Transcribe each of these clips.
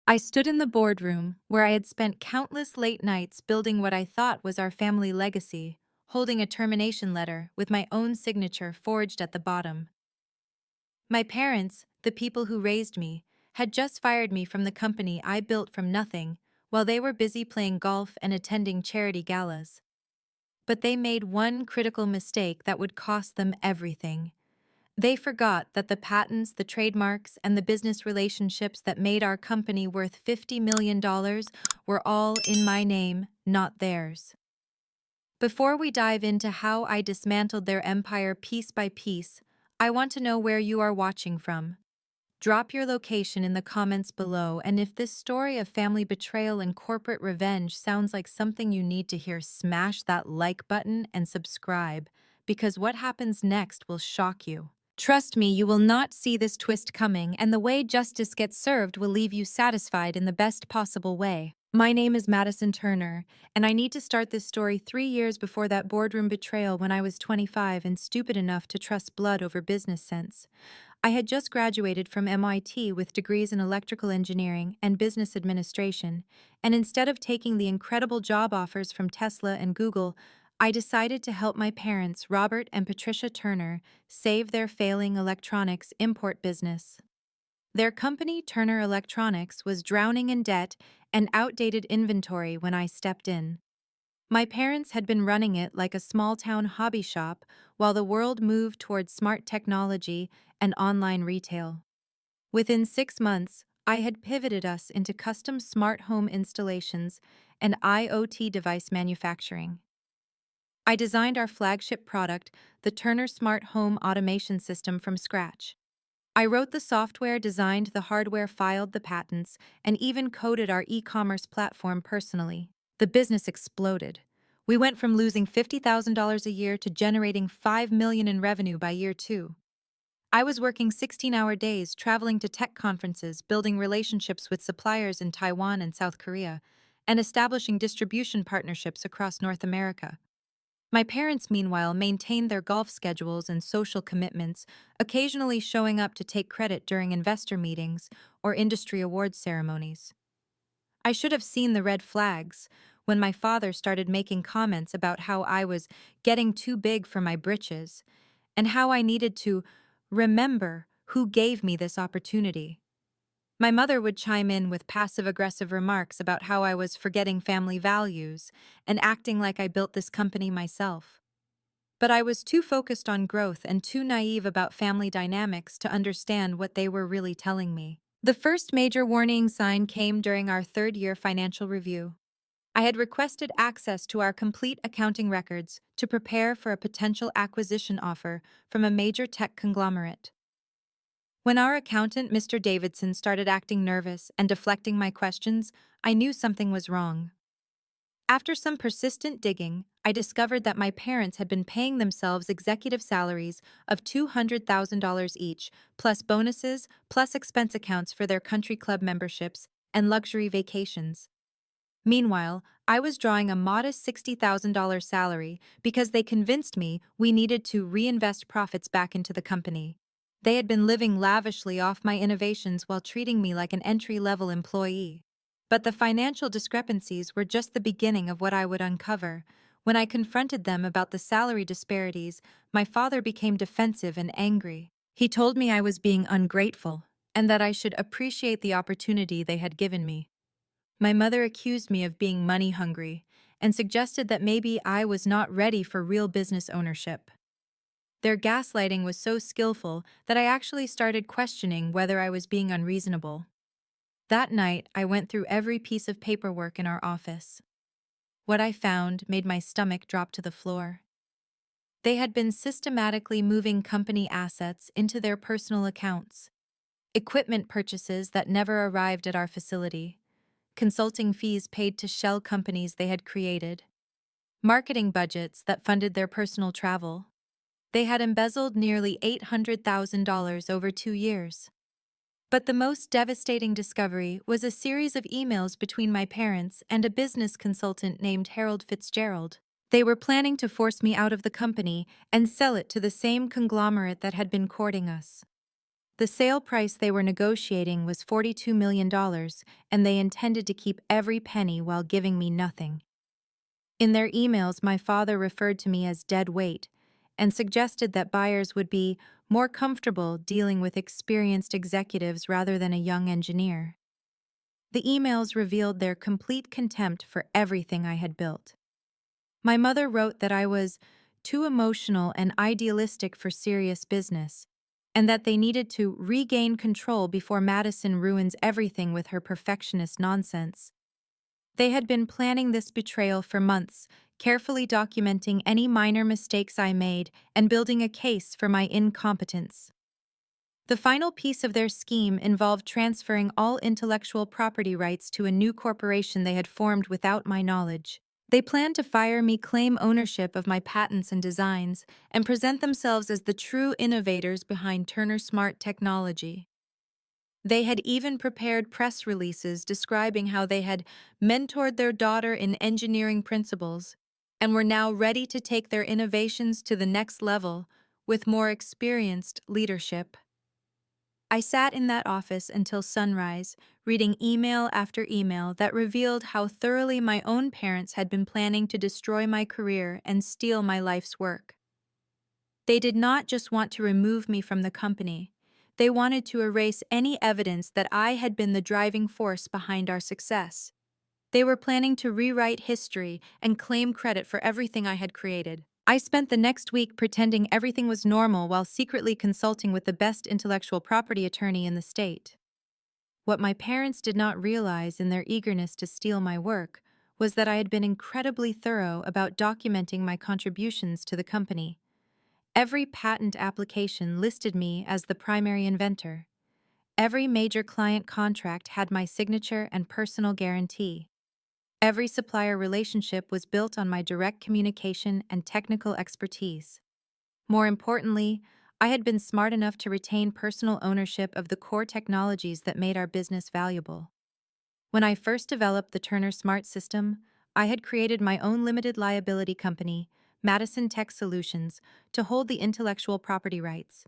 I stood in the boardroom, where I had spent countless late nights building what I thought was our family legacy, holding a termination letter with my own signature forged at the bottom. My parents, the people who raised me, had just fired me from the company I built from nothing, while they were busy playing golf and attending charity galas. But they made one critical mistake that would cost them everything. They forgot that the patents, the trademarks, and the business relationships that made our company worth $50 million were all in my name, not theirs. Before we dive into how I dismantled their empire piece by piece, I want to know where you are watching from. Drop your location in the comments below, and if this story of family betrayal and corporate revenge sounds like something you need to hear, smash that like button and subscribe, because what happens next will shock you. Trust me, you will not see this twist coming, and the way justice gets served will leave you satisfied in the best possible way. My name is Madison Turner, and I need to start this story 3 years before that boardroom betrayal when I was 25 and stupid enough to trust blood over business sense. I had just graduated from MIT with degrees in electrical engineering and business administration, and instead of taking the incredible job offers from Tesla and Google, I decided to help my parents, Robert and Patricia Turner, save their failing electronics import business. Their company, Turner Electronics, was drowning in debt and outdated inventory when I stepped in. My parents had been running it like a small-town hobby shop while the world moved towards smart technology and online retail. Within 6 months, I had pivoted us into custom smart home installations and IoT device manufacturing. I designed our flagship product, the Turner Smart Home Automation System, from scratch. I wrote the software, designed the hardware, filed the patents, and even coded our e-commerce platform personally. The business exploded. We went from losing $50,000 a year to generating $5 million in revenue by year 2. I was working 16-hour days, traveling to tech conferences, building relationships with suppliers in Taiwan and South Korea, and establishing distribution partnerships across North America. My parents, meanwhile, maintained their golf schedules and social commitments, occasionally showing up to take credit during investor meetings or industry awards ceremonies. I should have seen the red flags when my father started making comments about how I was getting too big for my britches and how I needed to remember who gave me this opportunity. My mother would chime in with passive-aggressive remarks about how I was forgetting family values and acting like I built this company myself. But I was too focused on growth and too naive about family dynamics to understand what they were really telling me. The first major warning sign came during our third-year financial review. I had requested access to our complete accounting records to prepare for a potential acquisition offer from a major tech conglomerate. When our accountant, Mr. Davidson, started acting nervous and deflecting my questions, I knew something was wrong. After some persistent digging, I discovered that my parents had been paying themselves executive salaries of $200,000 each, plus bonuses, plus expense accounts for their country club memberships and luxury vacations. Meanwhile, I was drawing a modest $60,000 salary because they convinced me we needed to reinvest profits back into the company. They had been living lavishly off my innovations while treating me like an entry-level employee. But the financial discrepancies were just the beginning of what I would uncover. When I confronted them about the salary disparities, my father became defensive and angry. He told me I was being ungrateful and that I should appreciate the opportunity they had given me. My mother accused me of being money-hungry and suggested that maybe I was not ready for real business ownership. Their gaslighting was so skillful that I actually started questioning whether I was being unreasonable. That night, I went through every piece of paperwork in our office. What I found made my stomach drop to the floor. They had been systematically moving company assets into their personal accounts, equipment purchases that never arrived at our facility, consulting fees paid to shell companies they had created, marketing budgets that funded their personal travel. They had embezzled nearly $800,000 over 2 years. But the most devastating discovery was a series of emails between my parents and a business consultant named Harold Fitzgerald. They were planning to force me out of the company and sell it to the same conglomerate that had been courting us. The sale price they were negotiating was $42 million, and they intended to keep every penny while giving me nothing. In their emails, my father referred to me as dead weight and suggested that buyers would be more comfortable dealing with experienced executives rather than a young engineer. The emails revealed their complete contempt for everything I had built. My mother wrote that I was too emotional and idealistic for serious business, and that they needed to regain control before Madison ruins everything with her perfectionist nonsense. They had been planning this betrayal for months, carefully documenting any minor mistakes I made and building a case for my incompetence. The final piece of their scheme involved transferring all intellectual property rights to a new corporation they had formed without my knowledge. They planned to fire me, claim ownership of my patents and designs, and present themselves as the true innovators behind Turner Smart technology. They had even prepared press releases describing how they had mentored their daughter in engineering principles and were now ready to take their innovations to the next level with more experienced leadership. I sat in that office until sunrise, reading email after email that revealed how thoroughly my own parents had been planning to destroy my career and steal my life's work. They did not just want to remove me from the company. They wanted to erase any evidence that I had been the driving force behind our success. They were planning to rewrite history and claim credit for everything I had created. I spent the next week pretending everything was normal while secretly consulting with the best intellectual property attorney in the state. What my parents did not realize in their eagerness to steal my work was that I had been incredibly thorough about documenting my contributions to the company. Every patent application listed me as the primary inventor. Every major client contract had my signature and personal guarantee. Every supplier relationship was built on my direct communication and technical expertise. More importantly, I had been smart enough to retain personal ownership of the core technologies that made our business valuable. When I first developed the Turner Smart system, I had created my own limited liability company, Madison Tech Solutions, to hold the intellectual property rights.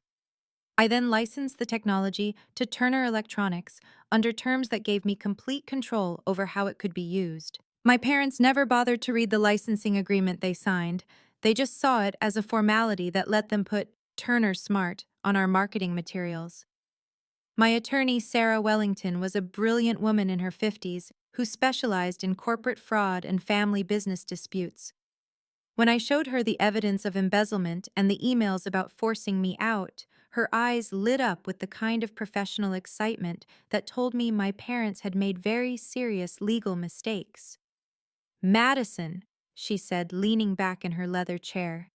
I then licensed the technology to Turner Electronics under terms that gave me complete control over how it could be used. My parents never bothered to read the licensing agreement they signed. They just saw it as a formality that let them put Turner Smart on our marketing materials. My attorney, Sarah Wellington, was a brilliant woman in her 50s who specialized in corporate fraud and family business disputes. When I showed her the evidence of embezzlement and the emails about forcing me out, her eyes lit up with the kind of professional excitement that told me my parents had made very serious legal mistakes. "Madison," she said, leaning back in her leather chair,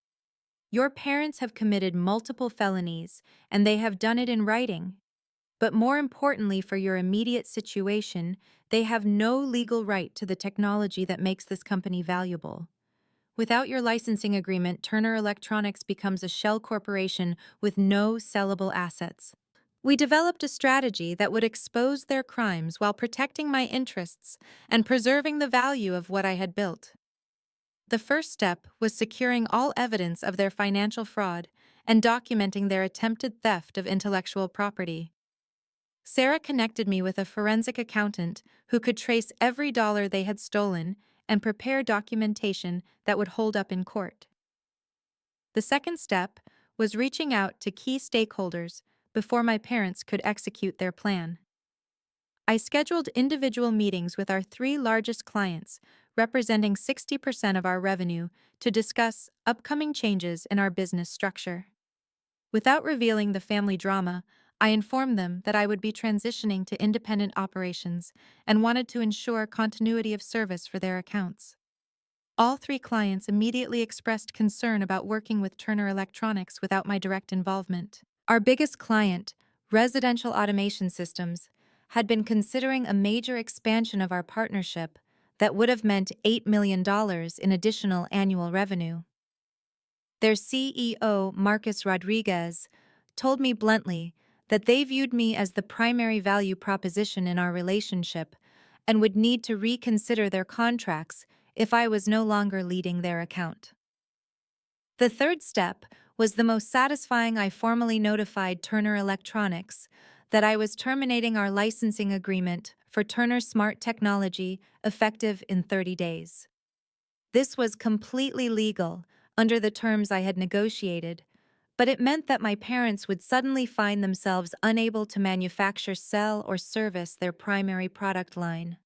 "your parents have committed multiple felonies, and they have done it in writing. But more importantly for your immediate situation, they have no legal right to the technology that makes this company valuable. Without your licensing agreement, Turner Electronics becomes a shell corporation with no sellable assets. We developed a strategy that would expose their crimes while protecting my interests and preserving the value of what I had built. The first step was securing all evidence of their financial fraud and documenting their attempted theft of intellectual property. Sarah connected me with a forensic accountant who could trace every dollar they had stolen and prepare documentation that would hold up in court. The second step was reaching out to key stakeholders before my parents could execute their plan. I scheduled individual meetings with our three largest clients, representing 60% of our revenue, to discuss upcoming changes in our business structure. Without revealing the family drama, I informed them that I would be transitioning to independent operations and wanted to ensure continuity of service for their accounts. All three clients immediately expressed concern about working with Turner Electronics without my direct involvement. Our biggest client, Residential Automation Systems, had been considering a major expansion of our partnership that would have meant $8 million in additional annual revenue. Their CEO, Marcus Rodriguez, told me bluntly that they viewed me as the primary value proposition in our relationship and would need to reconsider their contracts if I was no longer leading their account. The third step was the most satisfying. I formally notified Turner Electronics that I was terminating our licensing agreement for Turner Smart Technology effective in 30 days. This was completely legal under the terms I had negotiated, but it meant that my parents would suddenly find themselves unable to manufacture, sell, or service their primary product line.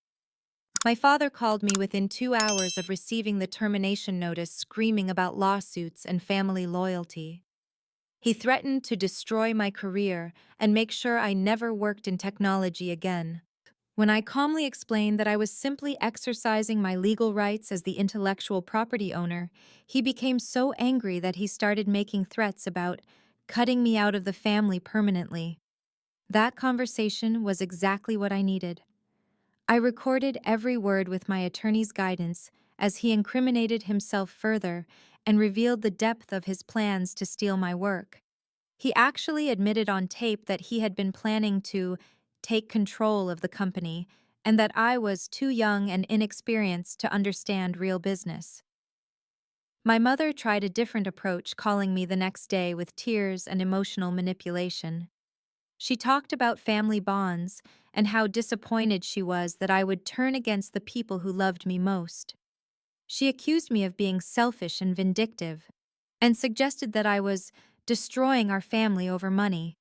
My father called me within 2 hours of receiving the termination notice, screaming about lawsuits and family loyalty. He threatened to destroy my career and make sure I never worked in technology again. When I calmly explained that I was simply exercising my legal rights as the intellectual property owner, he became so angry that he started making threats about cutting me out of the family permanently. That conversation was exactly what I needed. I recorded every word with my attorney's guidance as he incriminated himself further and revealed the depth of his plans to steal my work. He actually admitted on tape that he had been planning to take control of the company and that I was too young and inexperienced to understand real business. My mother tried a different approach, calling me the next day with tears and emotional manipulation. She talked about family bonds and how disappointed she was that I would turn against the people who loved me most. She accused me of being selfish and vindictive, and suggested that I was destroying our family over money.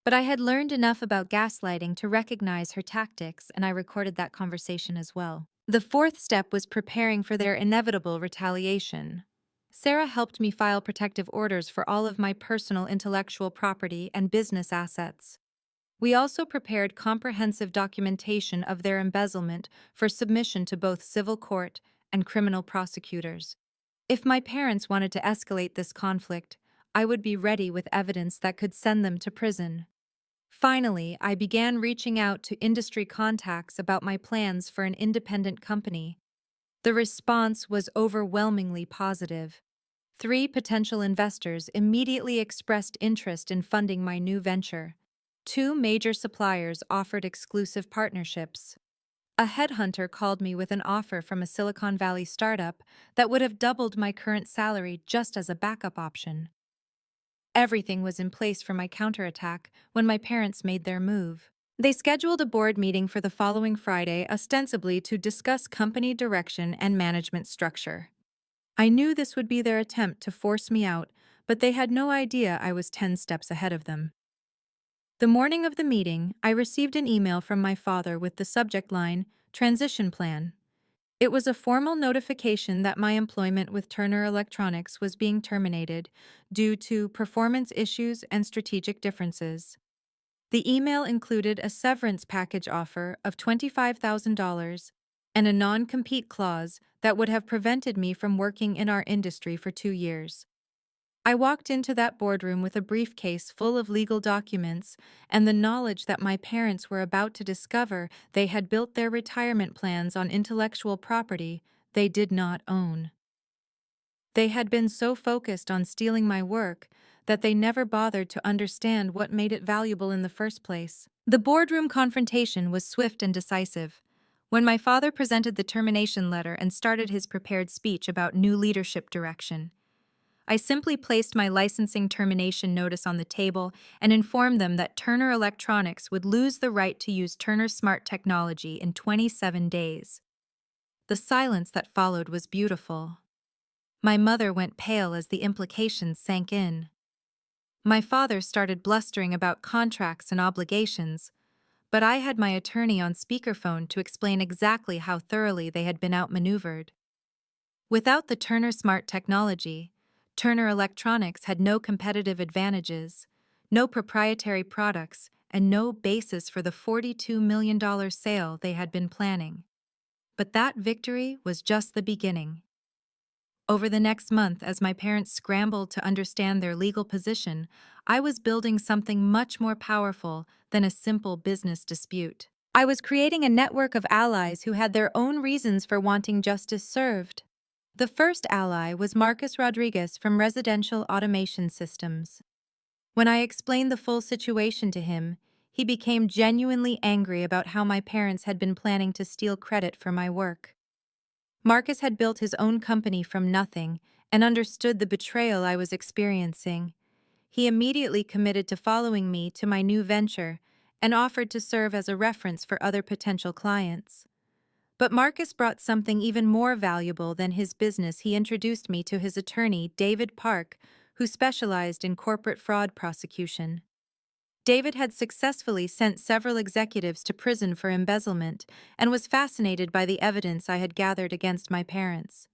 But I had learned enough about gaslighting to recognize her tactics, and I recorded that conversation as well. The fourth step was preparing for their inevitable retaliation. Sarah helped me file protective orders for all of my personal intellectual property and business assets. We also prepared comprehensive documentation of their embezzlement for submission to both civil court and criminal prosecutors. If my parents wanted to escalate this conflict, I would be ready with evidence that could send them to prison. Finally, I began reaching out to industry contacts about my plans for an independent company. The response was overwhelmingly positive. 3 potential investors immediately expressed interest in funding my new venture. 2 major suppliers offered exclusive partnerships. A headhunter called me with an offer from a Silicon Valley startup that would have doubled my current salary just as a backup option. Everything was in place for my counterattack when my parents made their move. They scheduled a board meeting for the following Friday, ostensibly to discuss company direction and management structure. I knew this would be their attempt to force me out, but they had no idea I was 10 steps ahead of them. The morning of the meeting, I received an email from my father with the subject line, "Transition Plan." It was a formal notification that my employment with Turner Electronics was being terminated due to performance issues and strategic differences. The email included a severance package offer of $25,000 and a non-compete clause that would have prevented me from working in our industry for 2 years. I walked into that boardroom with a briefcase full of legal documents and the knowledge that my parents were about to discover they had built their retirement plans on intellectual property they did not own. They had been so focused on stealing my work that they never bothered to understand what made it valuable in the first place. The boardroom confrontation was swift and decisive. When my father presented the termination letter and started his prepared speech about new leadership direction, I simply placed my licensing termination notice on the table and informed them that Turner Electronics would lose the right to use Turner Smart Technology in 27 days. The silence that followed was beautiful. My mother went pale as the implications sank in. My father started blustering about contracts and obligations, but I had my attorney on speakerphone to explain exactly how thoroughly they had been outmaneuvered. Without the Turner Smart Technology, Turner Electronics had no competitive advantages, no proprietary products, and no basis for the $42 million sale they had been planning. But that victory was just the beginning. Over the next month, as my parents scrambled to understand their legal position, I was building something much more powerful than a simple business dispute. I was creating a network of allies who had their own reasons for wanting justice served. The first ally was Marcus Rodriguez from Residential Automation Systems. When I explained the full situation to him, he became genuinely angry about how my parents had been planning to steal credit for my work. Marcus had built his own company from nothing and understood the betrayal I was experiencing. He immediately committed to following me to my new venture and offered to serve as a reference for other potential clients. But Marcus brought something even more valuable than his business. He introduced me to his attorney, David Park, who specialized in corporate fraud prosecution. David had successfully sent several executives to prison for embezzlement and was fascinated by the evidence I had gathered against my parents.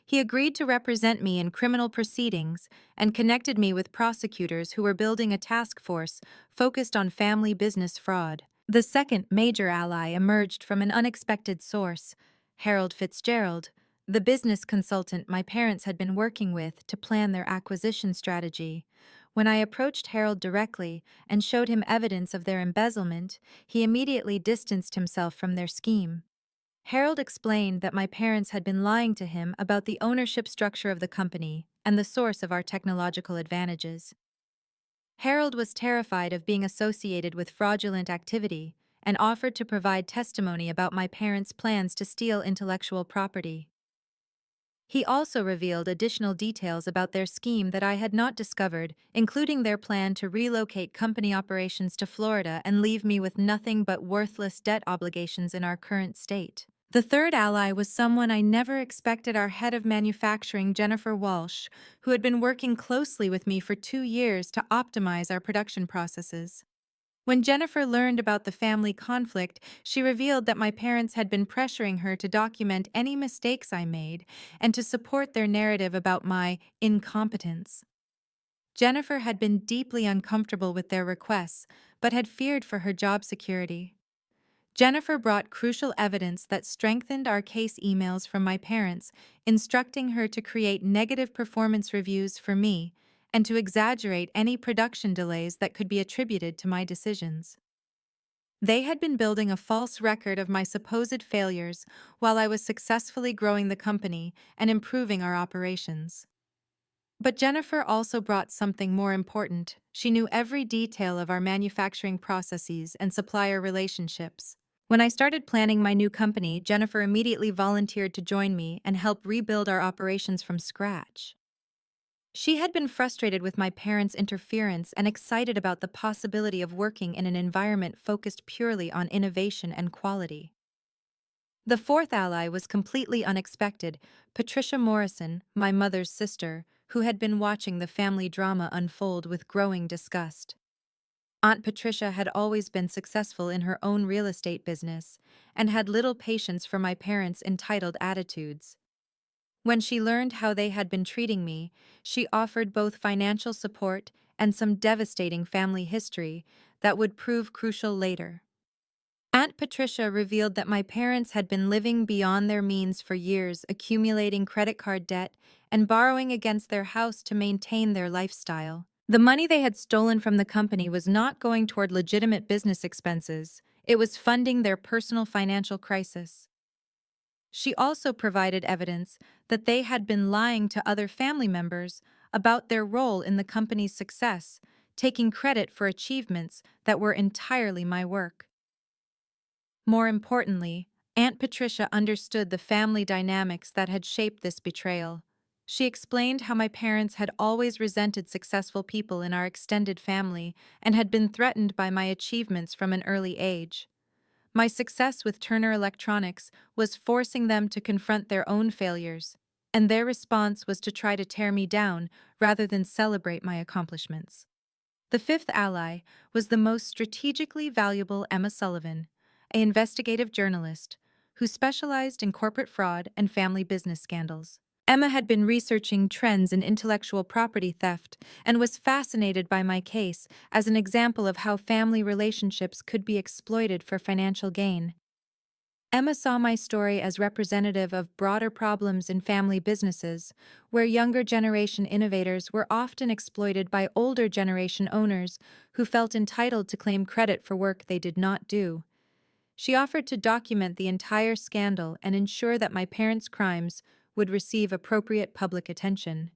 He agreed to represent me in criminal proceedings and connected me with prosecutors who were building a task force focused on family business fraud. The second major ally emerged from an unexpected source, Harold Fitzgerald, the business consultant my parents had been working with to plan their acquisition strategy. When I approached Harold directly and showed him evidence of their embezzlement, he immediately distanced himself from their scheme. Harold explained that my parents had been lying to him about the ownership structure of the company and the source of our technological advantages. Harold was terrified of being associated with fraudulent activity and offered to provide testimony about my parents' plans to steal intellectual property. He also revealed additional details about their scheme that I had not discovered, including their plan to relocate company operations to Florida and leave me with nothing but worthless debt obligations in our current state. The third ally was someone I never expected: our head of manufacturing, Jennifer Walsh, who had been working closely with me for 2 years to optimize our production processes. When Jennifer learned about the family conflict, she revealed that my parents had been pressuring her to document any mistakes I made and to support their narrative about my incompetence. Jennifer had been deeply uncomfortable with their requests, but had feared for her job security. Jennifer brought crucial evidence that strengthened our case: emails from my parents, instructing her to create negative performance reviews for me and to exaggerate any production delays that could be attributed to my decisions. They had been building a false record of my supposed failures while I was successfully growing the company and improving our operations. But Jennifer also brought something more important. She knew every detail of our manufacturing processes and supplier relationships. When I started planning my new company, Jennifer immediately volunteered to join me and help rebuild our operations from scratch. She had been frustrated with my parents' interference and excited about the possibility of working in an environment focused purely on innovation and quality. The fourth ally was completely unexpected: Patricia Morrison, my mother's sister, who had been watching the family drama unfold with growing disgust. Aunt Patricia had always been successful in her own real estate business and had little patience for my parents' entitled attitudes. When she learned how they had been treating me, she offered both financial support and some devastating family history that would prove crucial later. Aunt Patricia revealed that my parents had been living beyond their means for years, accumulating credit card debt and borrowing against their house to maintain their lifestyle. The money they had stolen from the company was not going toward legitimate business expenses; it was funding their personal financial crisis. She also provided evidence that they had been lying to other family members about their role in the company's success, taking credit for achievements that were entirely my work. More importantly, Aunt Patricia understood the family dynamics that had shaped this betrayal. She explained how my parents had always resented successful people in our extended family and had been threatened by my achievements from an early age. My success with Turner Electronics was forcing them to confront their own failures, and their response was to try to tear me down rather than celebrate my accomplishments. The fifth ally was the most strategically valuable: Emma Sullivan, an investigative journalist who specialized in corporate fraud and family business scandals. Emma had been researching trends in intellectual property theft and was fascinated by my case as an example of how family relationships could be exploited for financial gain. Emma saw my story as representative of broader problems in family businesses, where younger generation innovators were often exploited by older generation owners who felt entitled to claim credit for work they did not do. She offered to document the entire scandal and ensure that my parents' crimes would receive appropriate public attention.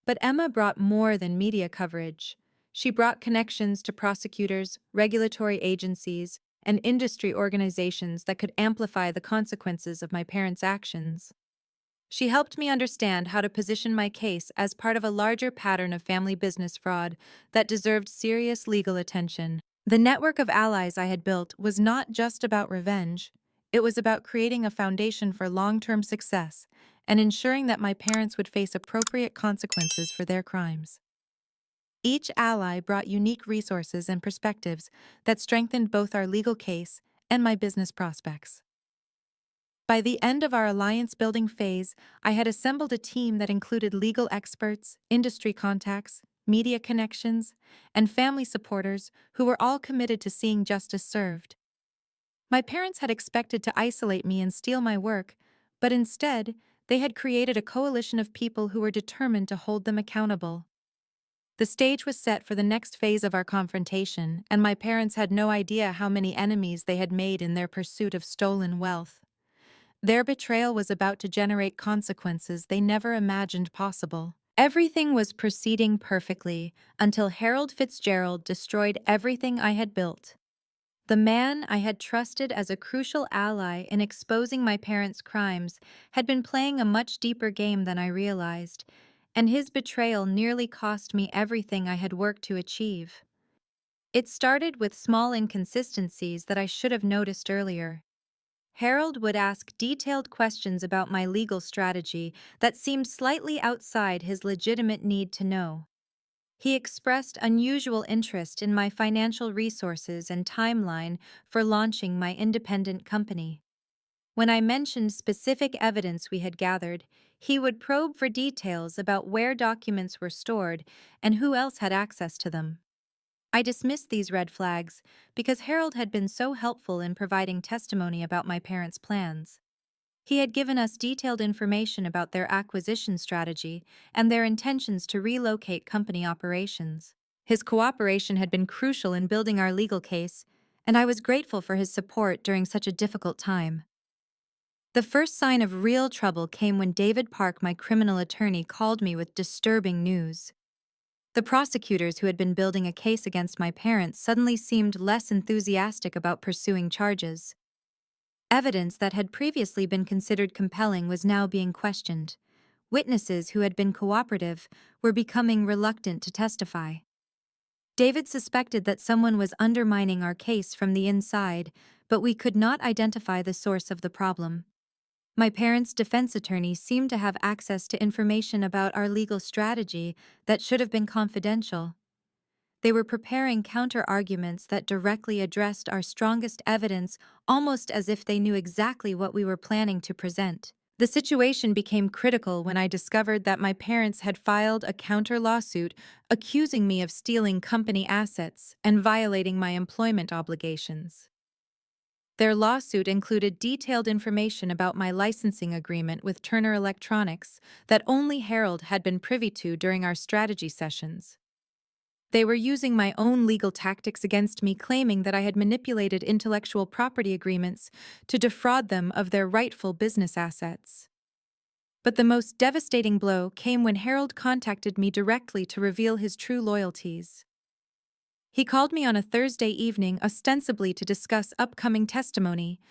But Emma brought more than media coverage. She brought connections to prosecutors, regulatory agencies, and industry organizations that could amplify the consequences of my parents' actions. She helped me understand how to position my case as part of a larger pattern of family business fraud that deserved serious legal attention. The network of allies I had built was not just about revenge, it was about creating a foundation for long-term success and ensuring that my parents would face appropriate consequences for their crimes. Each ally brought unique resources and perspectives that strengthened both our legal case and my business prospects. By the end of our alliance building phase, I had assembled a team that included legal experts, industry contacts, media connections, and family supporters who were all committed to seeing justice served. My parents had expected to isolate me and steal my work, but instead, they had created a coalition of people who were determined to hold them accountable. The stage was set for the next phase of our confrontation, and my parents had no idea how many enemies they had made in their pursuit of stolen wealth. Their betrayal was about to generate consequences they never imagined possible. Everything was proceeding perfectly until Harold Fitzgerald destroyed everything I had built. The man I had trusted as a crucial ally in exposing my parents' crimes had been playing a much deeper game than I realized, and his betrayal nearly cost me everything I had worked to achieve. It started with small inconsistencies that I should have noticed earlier. Harold would ask detailed questions about my legal strategy that seemed slightly outside his legitimate need to know. He expressed unusual interest in my financial resources and timeline for launching my independent company. When I mentioned specific evidence we had gathered, he would probe for details about where documents were stored and who else had access to them. I dismissed these red flags because Harold had been so helpful in providing testimony about my parents' plans. He had given us detailed information about their acquisition strategy and their intentions to relocate company operations. His cooperation had been crucial in building our legal case, and I was grateful for his support during such a difficult time. The first sign of real trouble came when David Park, my criminal attorney, called me with disturbing news. The prosecutors who had been building a case against my parents suddenly seemed less enthusiastic about pursuing charges. Evidence that had previously been considered compelling was now being questioned. Witnesses who had been cooperative were becoming reluctant to testify. David suspected that someone was undermining our case from the inside, but we could not identify the source of the problem. My parents' defense attorney seemed to have access to information about our legal strategy that should have been confidential. They were preparing counter-arguments that directly addressed our strongest evidence, almost as if they knew exactly what we were planning to present. The situation became critical when I discovered that my parents had filed a counter-lawsuit accusing me of stealing company assets and violating my employment obligations. Their lawsuit included detailed information about my licensing agreement with Turner Electronics that only Harold had been privy to during our strategy sessions. They were using my own legal tactics against me, claiming that I had manipulated intellectual property agreements to defraud them of their rightful business assets. But the most devastating blow came when Harold contacted me directly to reveal his true loyalties. He called me on a Thursday evening ostensibly to discuss upcoming testimony,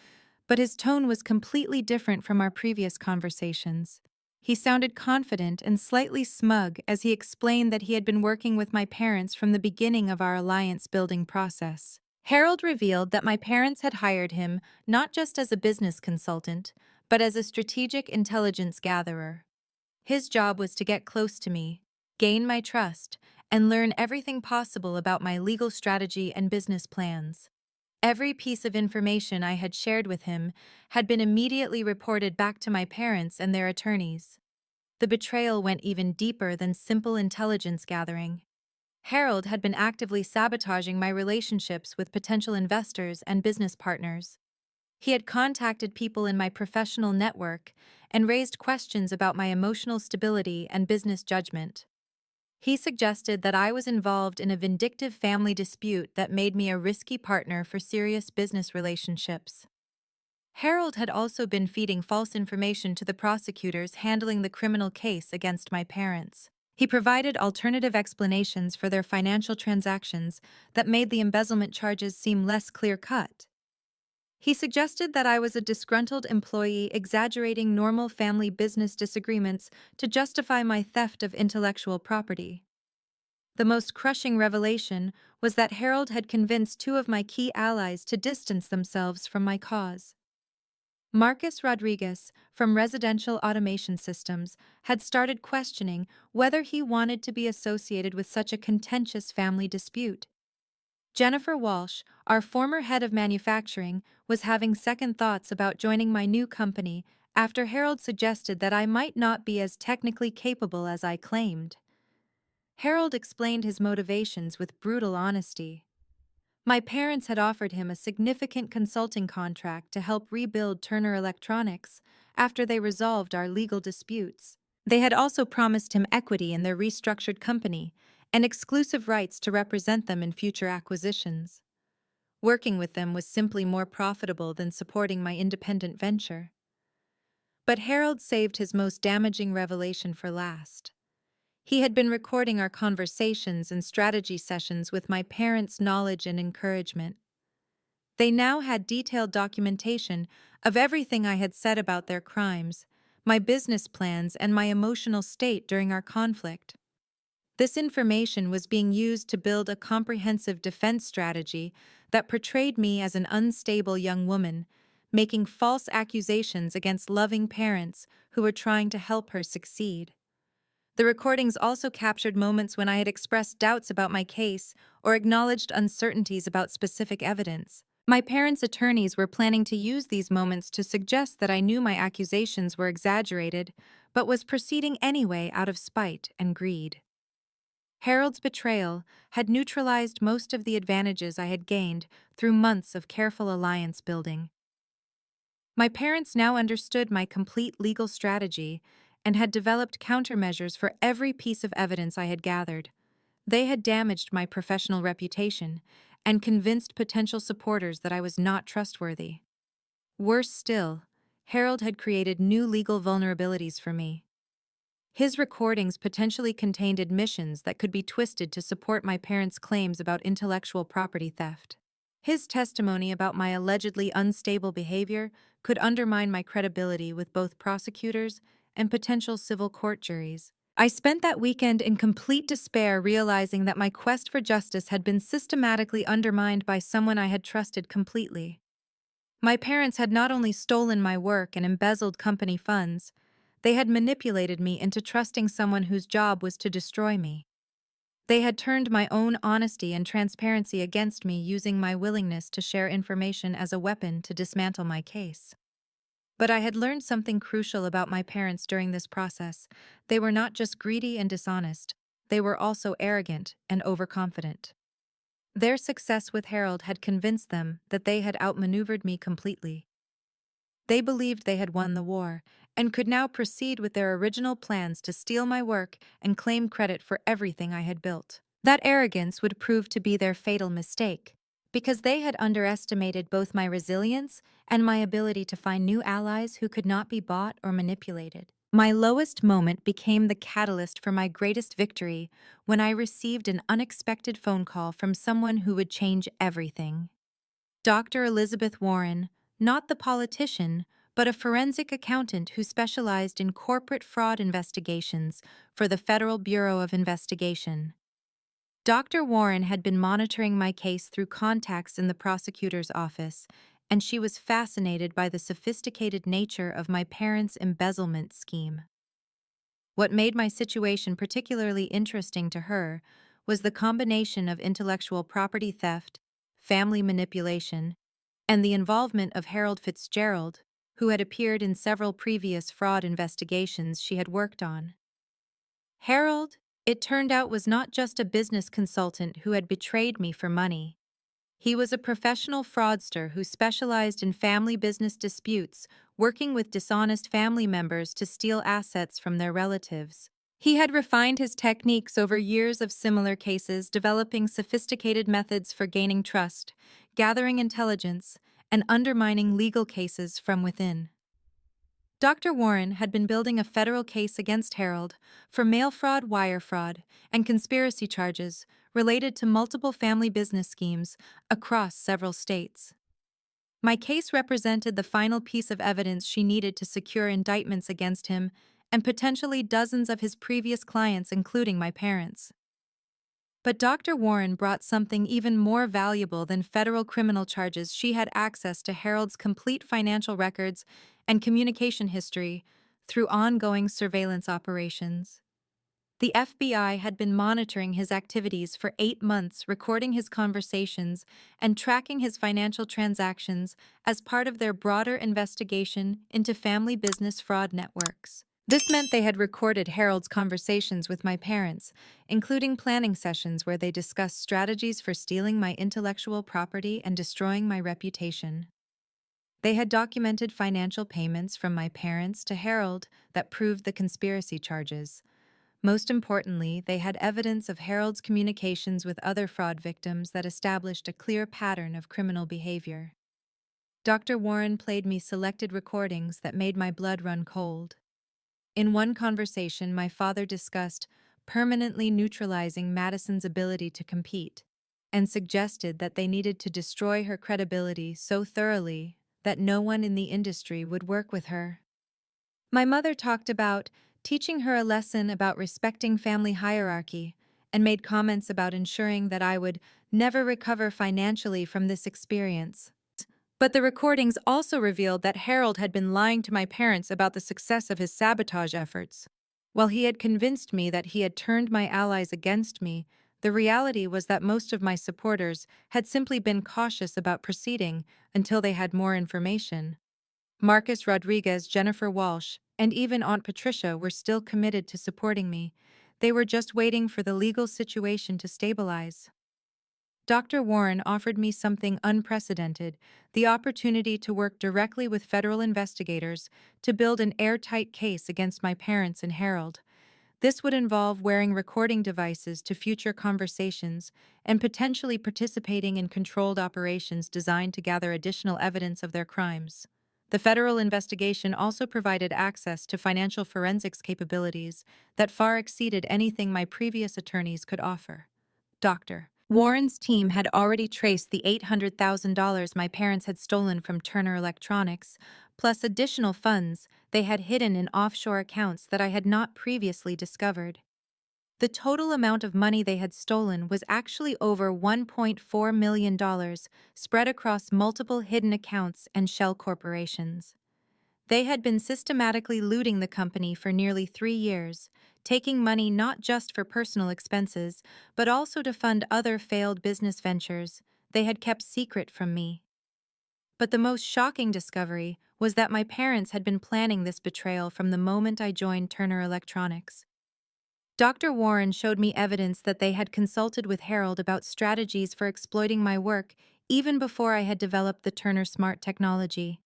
but his tone was completely different from our previous conversations. He sounded confident and slightly smug as he explained that he had been working with my parents from the beginning of our alliance-building process. Harold revealed that my parents had hired him not just as a business consultant, but as a strategic intelligence gatherer. His job was to get close to me, gain my trust, and learn everything possible about my legal strategy and business plans. Every piece of information I had shared with him had been immediately reported back to my parents and their attorneys. The betrayal went even deeper than simple intelligence gathering. Harold had been actively sabotaging my relationships with potential investors and business partners. He had contacted people in my professional network and raised questions about my emotional stability and business judgment. He suggested that I was involved in a vindictive family dispute that made me a risky partner for serious business relationships. Harold had also been feeding false information to the prosecutors handling the criminal case against my parents. He provided alternative explanations for their financial transactions that made the embezzlement charges seem less clear-cut. He suggested that I was a disgruntled employee exaggerating normal family business disagreements to justify my theft of intellectual property. The most crushing revelation was that Harold had convinced two of my key allies to distance themselves from my cause. Marcus Rodriguez, from Residential Automation Systems, had started questioning whether he wanted to be associated with such a contentious family dispute. Jennifer Walsh, our former head of manufacturing, was having second thoughts about joining my new company after Harold suggested that I might not be as technically capable as I claimed. Harold explained his motivations with brutal honesty. My parents had offered him a significant consulting contract to help rebuild Turner Electronics after they resolved our legal disputes. They had also promised him equity in their restructured company and exclusive rights to represent them in future acquisitions. Working with them was simply more profitable than supporting my independent venture. But Harold saved his most damaging revelation for last. He had been recording our conversations and strategy sessions with my parents' knowledge and encouragement. They now had detailed documentation of everything I had said about their crimes, my business plans, and my emotional state during our conflict. This information was being used to build a comprehensive defense strategy that portrayed me as an unstable young woman, making false accusations against loving parents who were trying to help her succeed. The recordings also captured moments when I had expressed doubts about my case or acknowledged uncertainties about specific evidence. My parents' attorneys were planning to use these moments to suggest that I knew my accusations were exaggerated, but was proceeding anyway out of spite and greed. Harold's betrayal had neutralized most of the advantages I had gained through months of careful alliance building. My parents now understood my complete legal strategy and had developed countermeasures for every piece of evidence I had gathered. They had damaged my professional reputation and convinced potential supporters that I was not trustworthy. Worse still, Harold had created new legal vulnerabilities for me. His recordings potentially contained admissions that could be twisted to support my parents' claims about intellectual property theft. His testimony about my allegedly unstable behavior could undermine my credibility with both prosecutors and potential civil court juries. I spent that weekend in complete despair, realizing that my quest for justice had been systematically undermined by someone I had trusted completely. My parents had not only stolen my work and embezzled company funds, they had manipulated me into trusting someone whose job was to destroy me. They had turned my own honesty and transparency against me, using my willingness to share information as a weapon to dismantle my case. But I had learned something crucial about my parents during this process. They were not just greedy and dishonest, they were also arrogant and overconfident. Their success with Harold had convinced them that they had outmaneuvered me completely. They believed they had won the war and could now proceed with their original plans to steal my work and claim credit for everything I had built. That arrogance would prove to be their fatal mistake, because they had underestimated both my resilience and my ability to find new allies who could not be bought or manipulated. My lowest moment became the catalyst for my greatest victory when I received an unexpected phone call from someone who would change everything. Dr. Elizabeth Warren, not the politician, but a forensic accountant who specialized in corporate fraud investigations for the Federal Bureau of Investigation. Dr. Warren had been monitoring my case through contacts in the prosecutor's office, and she was fascinated by the sophisticated nature of my parents' embezzlement scheme. What made my situation particularly interesting to her was the combination of intellectual property theft, family manipulation, and the involvement of Harold Fitzgerald, who had appeared in several previous fraud investigations she had worked on. Harold, it turned out, was not just a business consultant who had betrayed me for money. He was a professional fraudster who specialized in family business disputes, working with dishonest family members to steal assets from their relatives. He had refined his techniques over years of similar cases, developing sophisticated methods for gaining trust, gathering intelligence, and undermining legal cases from within. Dr. Warren had been building a federal case against Harold for mail fraud, wire fraud, and conspiracy charges related to multiple family business schemes across several states. My case represented the final piece of evidence she needed to secure indictments against him and potentially dozens of his previous clients, including my parents. But Dr. Warren brought something even more valuable than federal criminal charges. She had access to Harold's complete financial records and communication history through ongoing surveillance operations. The FBI had been monitoring his activities for 8 months, recording his conversations and tracking his financial transactions as part of their broader investigation into family business fraud networks. This meant they had recorded Harold's conversations with my parents, including planning sessions where they discussed strategies for stealing my intellectual property and destroying my reputation. They had documented financial payments from my parents to Harold that proved the conspiracy charges. Most importantly, they had evidence of Harold's communications with other fraud victims that established a clear pattern of criminal behavior. Dr. Warren played me selected recordings that made my blood run cold. In one conversation, my father discussed permanently neutralizing Madison's ability to compete and suggested that they needed to destroy her credibility so thoroughly that no one in the industry would work with her. My mother talked about teaching her a lesson about respecting family hierarchy and made comments about ensuring that I would never recover financially from this experience. But the recordings also revealed that Harold had been lying to my parents about the success of his sabotage efforts. While he had convinced me that he had turned my allies against me, the reality was that most of my supporters had simply been cautious about proceeding until they had more information. Marcus Rodriguez, Jennifer Walsh, and even Aunt Patricia were still committed to supporting me. They were just waiting for the legal situation to stabilize. Dr. Warren offered me something unprecedented, the opportunity to work directly with federal investigators to build an airtight case against my parents and Harold. This would involve wearing recording devices to future conversations and potentially participating in controlled operations designed to gather additional evidence of their crimes. The federal investigation also provided access to financial forensics capabilities that far exceeded anything my previous attorneys could offer. Dr. Warren's team had already traced the $800,000 my parents had stolen from Turner Electronics, plus additional funds they had hidden in offshore accounts that I had not previously discovered. The total amount of money they had stolen was actually over $1.4 million, spread across multiple hidden accounts and shell corporations. They had been systematically looting the company for nearly 3 years, taking money not just for personal expenses, but also to fund other failed business ventures they had kept secret from me. But the most shocking discovery was that my parents had been planning this betrayal from the moment I joined Turner Electronics. Dr. Warren showed me evidence that they had consulted with Harold about strategies for exploiting my work even before I had developed the Turner Smart technology.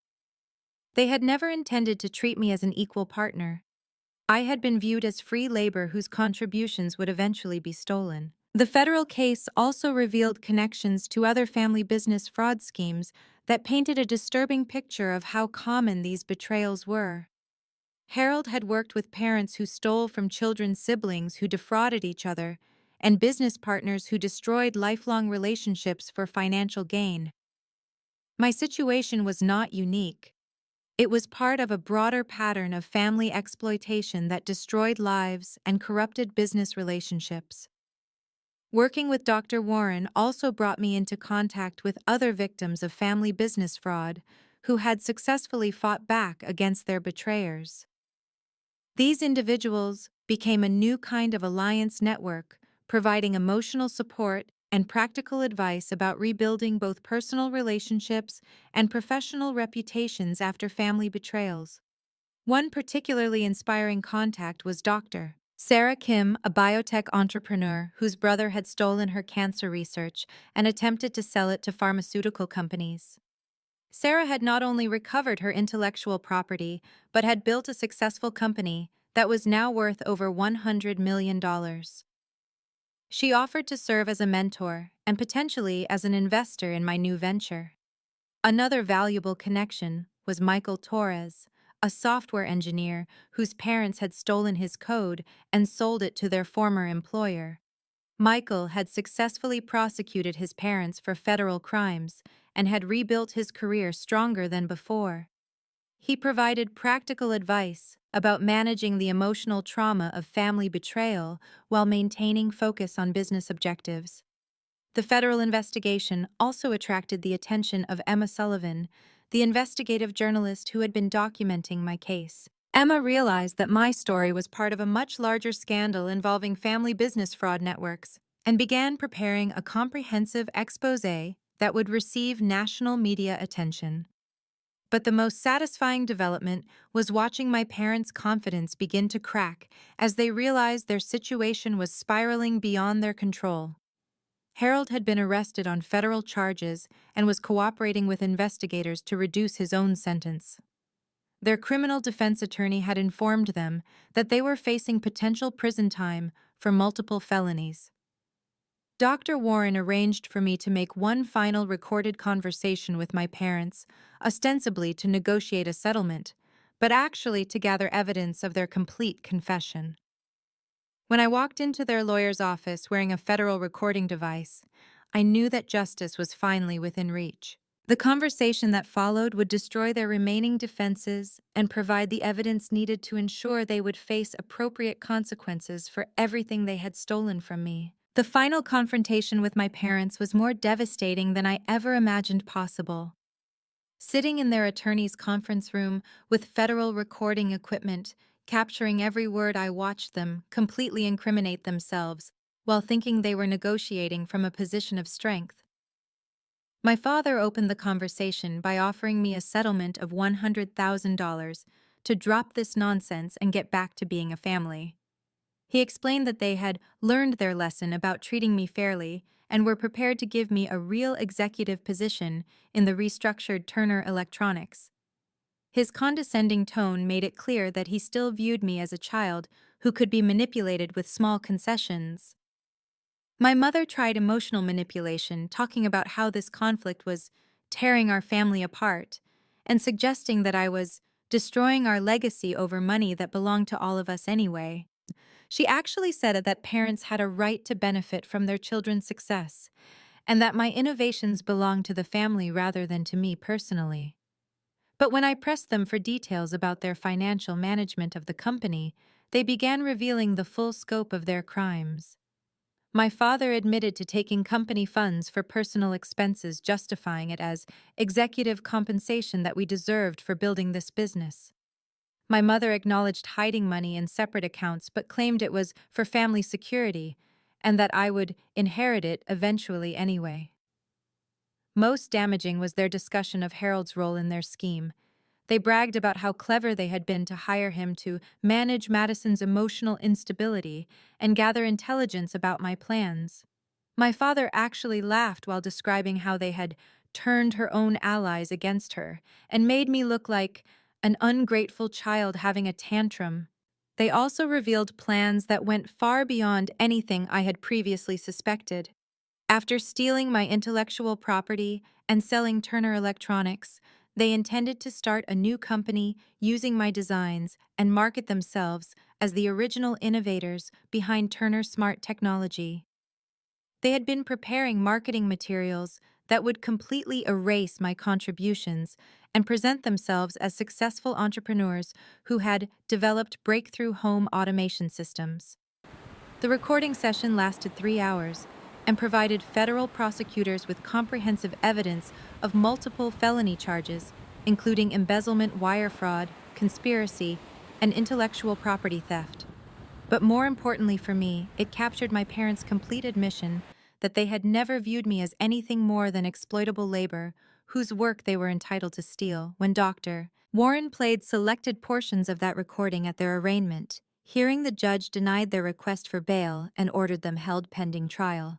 They had never intended to treat me as an equal partner. I had been viewed as free labor whose contributions would eventually be stolen. The federal case also revealed connections to other family business fraud schemes that painted a disturbing picture of how common these betrayals were. Harold had worked with parents who stole from children's siblings who defrauded each other, and business partners who destroyed lifelong relationships for financial gain. My situation was not unique. It was part of a broader pattern of family exploitation that destroyed lives and corrupted business relationships. Working with Dr. Warren also brought me into contact with other victims of family business fraud who had successfully fought back against their betrayers. These individuals became a new kind of alliance network, providing emotional support and practical advice about rebuilding both personal relationships and professional reputations after family betrayals. One particularly inspiring contact was Dr. Sarah Kim, a biotech entrepreneur whose brother had stolen her cancer research and attempted to sell it to pharmaceutical companies. Sarah had not only recovered her intellectual property, but had built a successful company that was now worth over $100 million. She offered to serve as a mentor and potentially as an investor in my new venture. Another valuable connection was Michael Torres, a software engineer whose parents had stolen his code and sold it to their former employer. Michael had successfully prosecuted his parents for federal crimes and had rebuilt his career stronger than before. He provided practical advice about managing the emotional trauma of family betrayal while maintaining focus on business objectives. The federal investigation also attracted the attention of Emma Sullivan, the investigative journalist who had been documenting my case. Emma realized that my story was part of a much larger scandal involving family business fraud networks and began preparing a comprehensive exposé that would receive national media attention. But the most satisfying development was watching my parents' confidence begin to crack as they realized their situation was spiraling beyond their control. Harold had been arrested on federal charges and was cooperating with investigators to reduce his own sentence. Their criminal defense attorney had informed them that they were facing potential prison time for multiple felonies. Dr. Warren arranged for me to make one final recorded conversation with my parents, ostensibly to negotiate a settlement, but actually to gather evidence of their complete confession. When I walked into their lawyer's office wearing a federal recording device, I knew that justice was finally within reach. The conversation that followed would destroy their remaining defenses and provide the evidence needed to ensure they would face appropriate consequences for everything they had stolen from me. The final confrontation with my parents was more devastating than I ever imagined possible. Sitting in their attorney's conference room with federal recording equipment, capturing every word, I watched them completely incriminate themselves while thinking they were negotiating from a position of strength. My father opened the conversation by offering me a settlement of $100,000 to drop this nonsense and get back to being a family. He explained that they had learned their lesson about treating me fairly and were prepared to give me a real executive position in the restructured Turner Electronics. His condescending tone made it clear that he still viewed me as a child who could be manipulated with small concessions. My mother tried emotional manipulation, talking about how this conflict was tearing our family apart and suggesting that I was destroying our legacy over money that belonged to all of us anyway. She actually said that parents had a right to benefit from their children's success and that my innovations belonged to the family rather than to me personally. But when I pressed them for details about their financial management of the company, they began revealing the full scope of their crimes. My father admitted to taking company funds for personal expenses, justifying it as executive compensation that we deserved for building this business. My mother acknowledged hiding money in separate accounts but claimed it was for family security and that I would inherit it eventually anyway. Most damaging was their discussion of Harold's role in their scheme. They bragged about how clever they had been to hire him to manage Madison's emotional instability and gather intelligence about my plans. My father actually laughed while describing how they had turned her own allies against her and made me look like an ungrateful child having a tantrum. They also revealed plans that went far beyond anything I had previously suspected. After stealing my intellectual property and selling Turner Electronics, they intended to start a new company using my designs and market themselves as the original innovators behind Turner Smart Technology. They had been preparing marketing materials that would completely erase my contributions and present themselves as successful entrepreneurs who had developed breakthrough home automation systems. The recording session lasted 3 hours and provided federal prosecutors with comprehensive evidence of multiple felony charges, including embezzlement, wire fraud, conspiracy, and intellectual property theft. But more importantly for me, it captured my parents' complete admission that they had never viewed me as anything more than exploitable labor whose work they were entitled to steal. When Dr. Warren played selected portions of that recording at their arraignment, hearing, the judge denied their request for bail and ordered them held pending trial.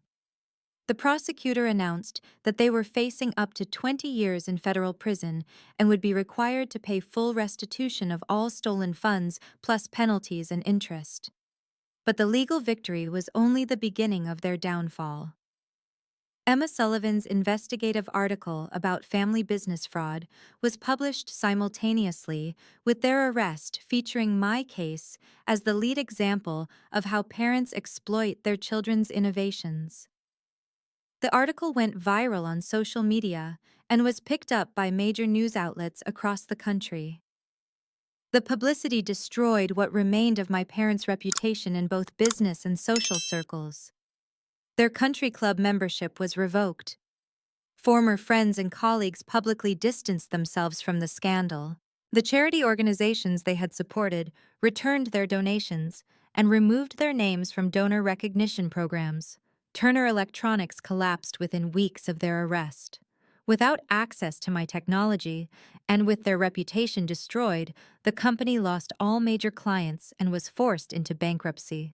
The prosecutor announced that they were facing up to 20 years in federal prison and would be required to pay full restitution of all stolen funds plus penalties and interest. But the legal victory was only the beginning of their downfall. Emma Sullivan's investigative article about family business fraud was published simultaneously with their arrest, featuring my case as the lead example of how parents exploit their children's innovations. The article went viral on social media and was picked up by major news outlets across the country. The publicity destroyed what remained of my parents' reputation in both business and social circles. Their country club membership was revoked. Former friends and colleagues publicly distanced themselves from the scandal. The charity organizations they had supported returned their donations and removed their names from donor recognition programs. Turner Electronics collapsed within weeks of their arrest. Without access to my technology, and with their reputation destroyed, the company lost all major clients and was forced into bankruptcy.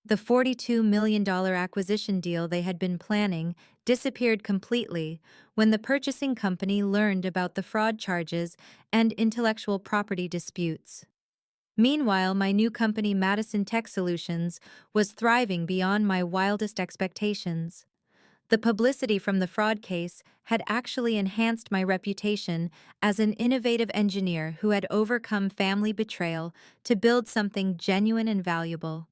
The $42 million acquisition deal they had been planning disappeared completely when the purchasing company learned about the fraud charges and intellectual property disputes. Meanwhile, my new company, Madison Tech Solutions, was thriving beyond my wildest expectations. The publicity from the fraud case had actually enhanced my reputation as an innovative engineer who had overcome family betrayal to build something genuine and valuable.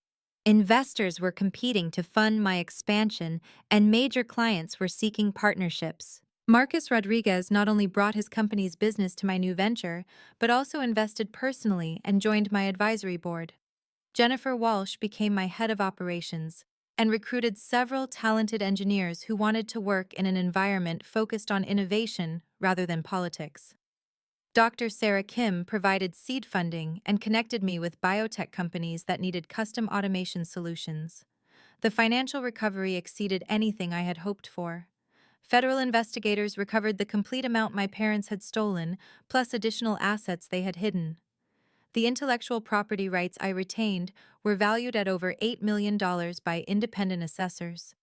Investors were competing to fund my expansion, and major clients were seeking partnerships. Marcus Rodriguez not only brought his company's business to my new venture, but also invested personally and joined my advisory board. Jennifer Walsh became my head of operations and recruited several talented engineers who wanted to work in an environment focused on innovation rather than politics. Dr. Sarah Kim provided seed funding and connected me with biotech companies that needed custom automation solutions. The financial recovery exceeded anything I had hoped for. Federal investigators recovered the complete amount my parents had stolen, plus additional assets they had hidden. The intellectual property rights I retained were valued at over $8 million by independent assessors.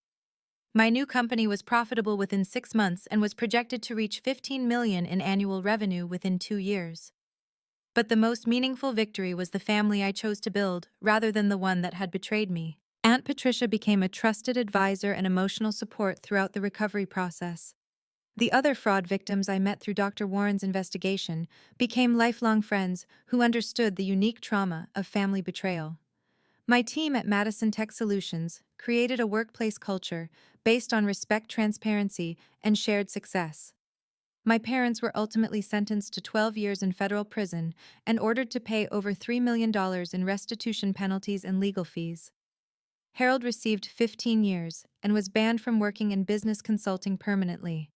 My new company was profitable within 6 months and was projected to reach $15 million in annual revenue within 2 years. But the most meaningful victory was the family I chose to build, rather than the one that had betrayed me. Aunt Patricia became a trusted advisor and emotional support throughout the recovery process. The other fraud victims I met through Dr. Warren's investigation became lifelong friends who understood the unique trauma of family betrayal. My team at Madison Tech Solutions created a workplace culture based on respect, transparency, and shared success. My parents were ultimately sentenced to 12 years in federal prison and ordered to pay over $3 million in restitution penalties and legal fees. Harold received 15 years and was banned from working in business consulting permanently.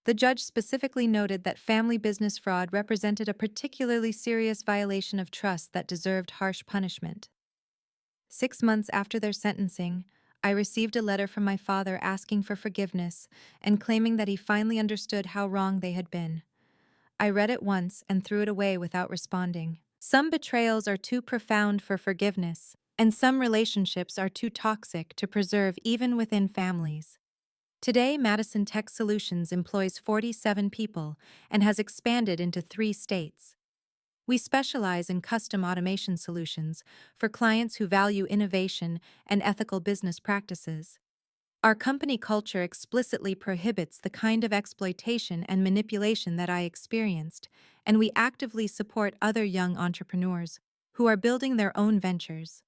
The judge specifically noted that family business fraud represented a particularly serious violation of trust that deserved harsh punishment. 6 months after their sentencing, I received a letter from my father asking for forgiveness and claiming that he finally understood how wrong they had been. I read it once and threw it away without responding. Some betrayals are too profound for forgiveness, and some relationships are too toxic to preserve even within families. Today, Madison Tech Solutions employs 47 people and has expanded into 3 states. We specialize in custom automation solutions for clients who value innovation and ethical business practices. Our company culture explicitly prohibits the kind of exploitation and manipulation that I experienced, and we actively support other young entrepreneurs who are building their own ventures.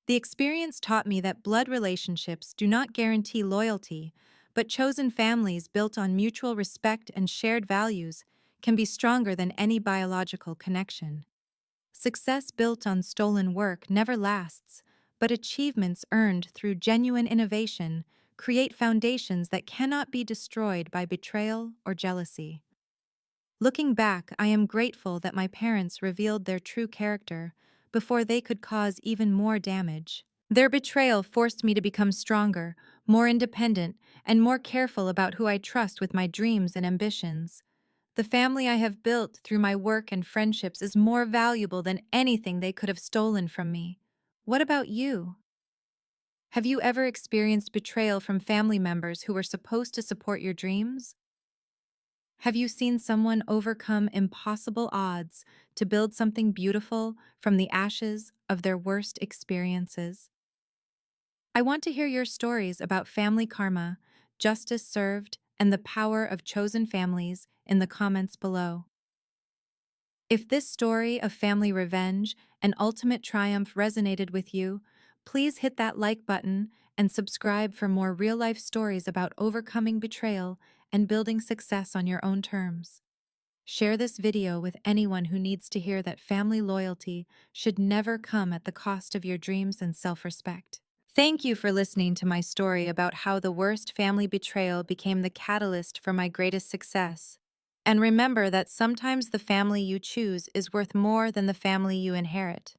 The experience taught me that blood relationships do not guarantee loyalty, but chosen families built on mutual respect and shared values can be stronger than any biological connection. Success built on stolen work never lasts, but achievements earned through genuine innovation create foundations that cannot be destroyed by betrayal or jealousy. Looking back, I am grateful that my parents revealed their true character before they could cause even more damage. Their betrayal forced me to become stronger, more independent, and more careful about who I trust with my dreams and ambitions. The family I have built through my work and friendships is more valuable than anything they could have stolen from me. What about you? Have you ever experienced betrayal from family members who were supposed to support your dreams? Have you seen someone overcome impossible odds to build something beautiful from the ashes of their worst experiences? I want to hear your stories about family karma, justice served, and the power of chosen families in the comments below. If this story of family revenge and ultimate triumph resonated with you, please hit that like button and subscribe for more real-life stories about overcoming betrayal and building success on your own terms. Share this video with anyone who needs to hear that family loyalty should never come at the cost of your dreams and self-respect. Thank you for listening to my story about how the worst family betrayal became the catalyst for my greatest success. And remember that sometimes the family you choose is worth more than the family you inherit.